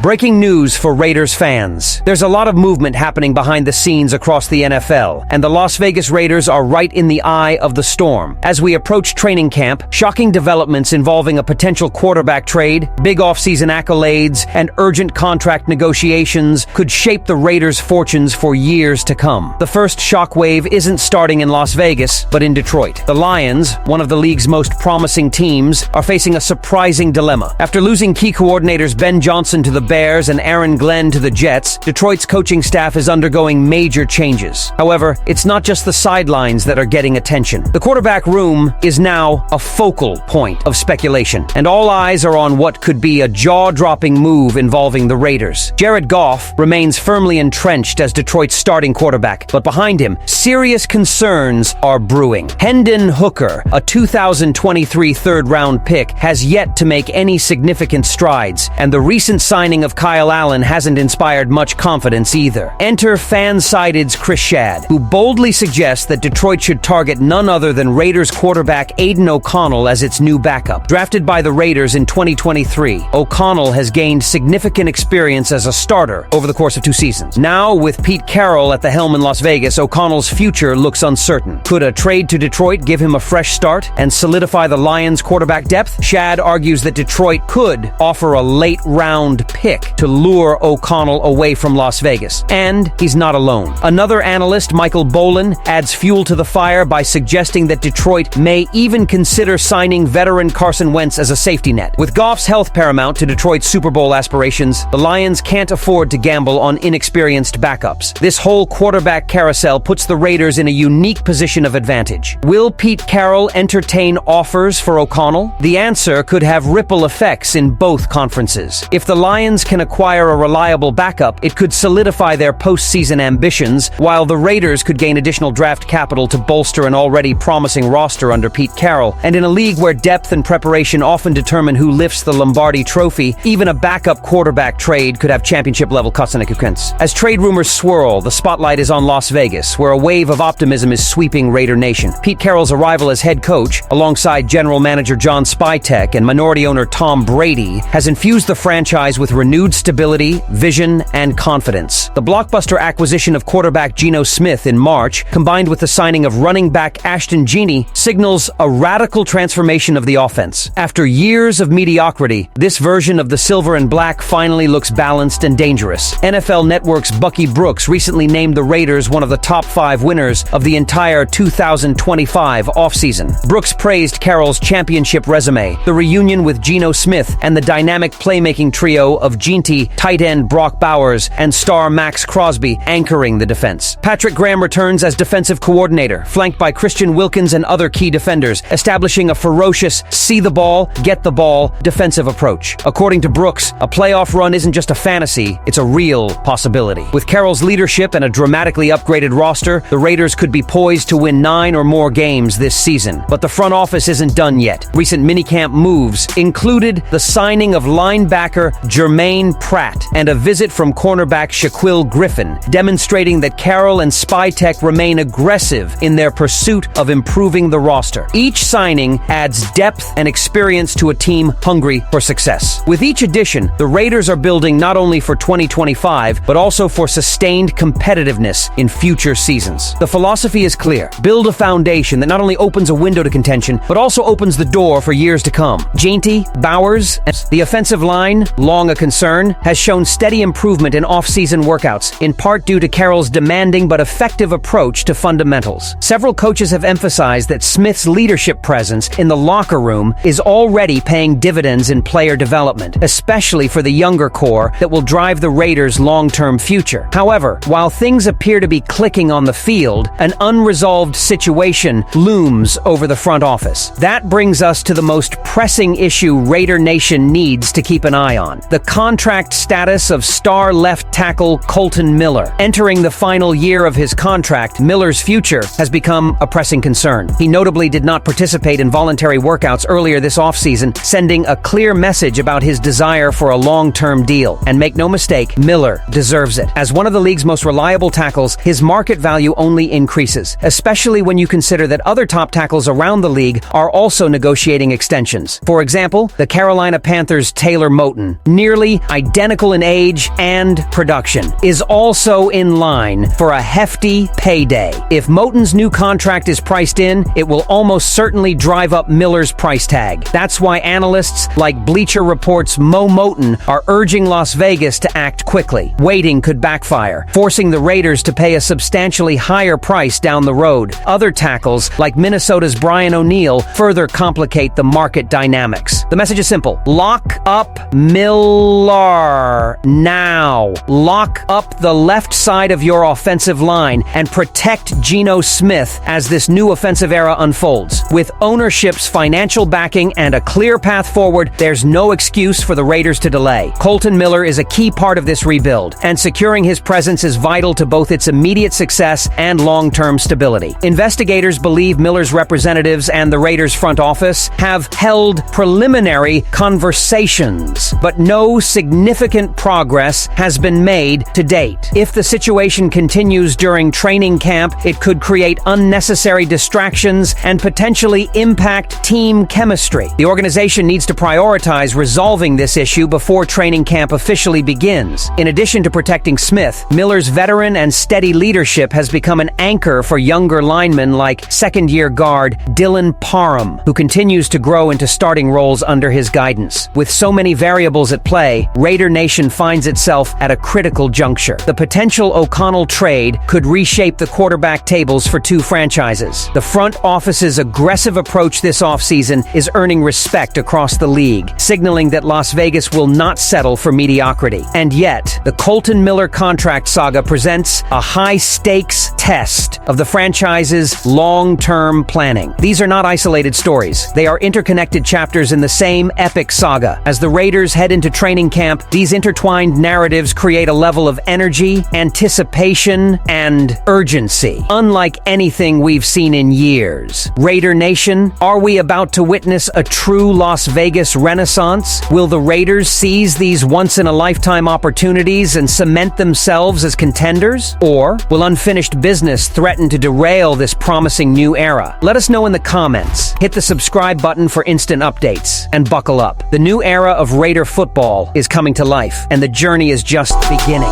Breaking news for Raiders fans. There's a lot of movement happening behind the scenes across the NFL, and the Las Vegas Raiders are right in the eye of the storm. As we approach training camp, shocking developments involving a potential quarterback trade, big offseason accolades, and urgent contract negotiations could shape the Raiders' fortunes for years to come. The first shockwave isn't starting in Las Vegas, but in Detroit. The Lions, one of the league's most promising teams, are facing a surprising dilemma. After losing key coordinators Ben Johnson to the Bears and Aaron Glenn to the Jets, Detroit's coaching staff is undergoing major changes. However, it's not just the sidelines that are getting attention. The quarterback room is now a focal point of speculation, and all eyes are on what could be a jaw-dropping move involving the Raiders. Jared Goff remains firmly entrenched as Detroit's starting quarterback, but behind him, serious concerns are brewing. Hendon Hooker, a 2023 third-round pick, has yet to make any significant strides, and the recent signing of Kyle Allen hasn't inspired much confidence either. Enter Fansided's Chris Shadd, who boldly suggests that Detroit should target none other than Raiders quarterback Aidan O'Connell as its new backup. Drafted by the Raiders in 2023, O'Connell has gained significant experience as a starter over the course of 2 seasons. Now, with Pete Carroll at the helm in Las Vegas, O'Connell's future looks uncertain. Could a trade to Detroit give him a fresh start and solidify the Lions' quarterback depth? Shadd argues that Detroit could offer a late-round pick to lure O'Connell away from Las Vegas. And he's not alone. Another analyst, Michael Bolin, adds fuel to the fire by suggesting that Detroit may even consider signing veteran Carson Wentz as a safety net. With Goff's health paramount to Detroit's Super Bowl aspirations, the Lions can't afford to gamble on inexperienced backups. This whole quarterback carousel puts the Raiders in a unique position of advantage. Will Pete Carroll entertain offers for O'Connell? The answer could have ripple effects in both conferences. If the Lions can acquire a reliable backup, it could solidify their postseason ambitions, while the Raiders could gain additional draft capital to bolster an already promising roster under Pete Carroll. And in a league where depth and preparation often determine who lifts the Lombardi Trophy, even a backup quarterback trade could have championship-level consequences. As trade rumors swirl, the spotlight is on Las Vegas, where a wave of optimism is sweeping Raider Nation. Pete Carroll's arrival as head coach, alongside general manager John Spytek and minority owner Tom Brady, has infused the franchise with renewed stability, vision, and confidence. The blockbuster acquisition of quarterback Geno Smith in March, combined with the signing of running back Ashton Genie, signals a radical transformation of the offense. After years of mediocrity, this version of the silver and black finally looks balanced and dangerous. NFL Network's Bucky Brooks recently named the Raiders one of the top 5 winners of the entire 2025 offseason. Brooks praised Carroll's championship resume, the reunion with Geno Smith, and the dynamic playmaking trio of Ginty, tight end Brock Bowers, and star Max Crosby anchoring the defense. Patrick Graham returns as defensive coordinator, flanked by Christian Wilkins and other key defenders, establishing a ferocious see the ball, get the ball defensive approach. According to Brooks, a playoff run isn't just a fantasy, it's a real possibility. With Carroll's leadership and a dramatically upgraded roster, the Raiders could be poised to win 9 or more games this season. But the front office isn't done yet. Recent minicamp moves included the signing of linebacker Jermaine Pratt and a visit from cornerback Shaquille Griffin, demonstrating that Carroll and Spytek remain aggressive in their pursuit of improving the roster. Each signing adds depth and experience to a team hungry for success. With each addition, the Raiders are building not only for 2025, but also for sustained competitiveness in future seasons. The philosophy is clear. Build a foundation that not only opens a window to contention, but also opens the door for years to come. Ginty, Bowers, the offensive line, long a concern, has shown steady improvement in off-season workouts, in part due to Carroll's demanding but effective approach to fundamentals. Several coaches have emphasized that Smith's leadership presence in the locker room is already paying dividends in player development, especially for the younger core that will drive the Raiders' long-term future. However, while things appear to be clicking on the field, an unresolved situation looms over the front office. That brings us to the most pressing issue Raider Nation needs to keep an eye on: the contract status of star left tackle Colton Miller. Entering the final year of his contract, Miller's future has become a pressing concern. He notably did not participate in voluntary workouts earlier this offseason, sending a clear message about his desire for a long-term deal. And make no mistake, Miller deserves it. As one of the league's most reliable tackles, his market value only increases, especially when you consider that other top tackles around the league are also negotiating extensions. For example, the Carolina Panthers' Taylor Moton. Nearly energy, identical in age and production, is also in line for a hefty payday. If Moton's new contract is priced in, it will almost certainly drive up Miller's price tag. That's why analysts like Bleacher Report's Mo Moton are urging Las Vegas to act quickly. Waiting could backfire, forcing the Raiders to pay a substantially higher price down the road. Other tackles, like Minnesota's Brian O'Neill, further complicate the market dynamics. The message is simple. Lock up Miller now. Lock up the left side of your offensive line and protect Geno Smith as this new offensive era unfolds. With ownership's financial backing and a clear path forward, there's no excuse for the Raiders to delay. Colton Miller is a key part of this rebuild, and securing his presence is vital to both its immediate success and long-term stability. Investigators believe Miller's representatives and the Raiders front office have held preliminary conversations, but no significant progress has been made to date. If the situation continues during training camp, it could create unnecessary distractions and potentially impact team chemistry. The organization needs to prioritize resolving this issue before training camp officially begins. In addition to protecting Smith, Miller's veteran and steady leadership has become an anchor for younger linemen like second-year guard Dylan Parham, who continues to grow into starting roles under his guidance. With so many variables at play, Raider Nation finds itself at a critical juncture. The potential O'Connell trade could reshape the quarterback tables for two franchises. The front office's aggressive approach this offseason is earning respect across the league, signaling that Las Vegas will not settle for mediocrity. And yet, the Colton Miller contract saga presents a high-stakes test of the franchise's long-term planning. These are not isolated stories. They are interconnected chapters in the same epic saga. As the Raiders head into training camp, these intertwined narratives create a level of energy, anticipation, and urgency, unlike anything we've seen in years. Raider Nation, are we about to witness a true Las Vegas renaissance? Will the Raiders seize these once-in-a-lifetime opportunities and cement themselves as contenders? Or will unfinished business threaten to derail this promising new era? Let us know in the comments. Hit the subscribe button for instant updates, and buckle up. The new era of Raider football is coming to life, and the journey is just beginning.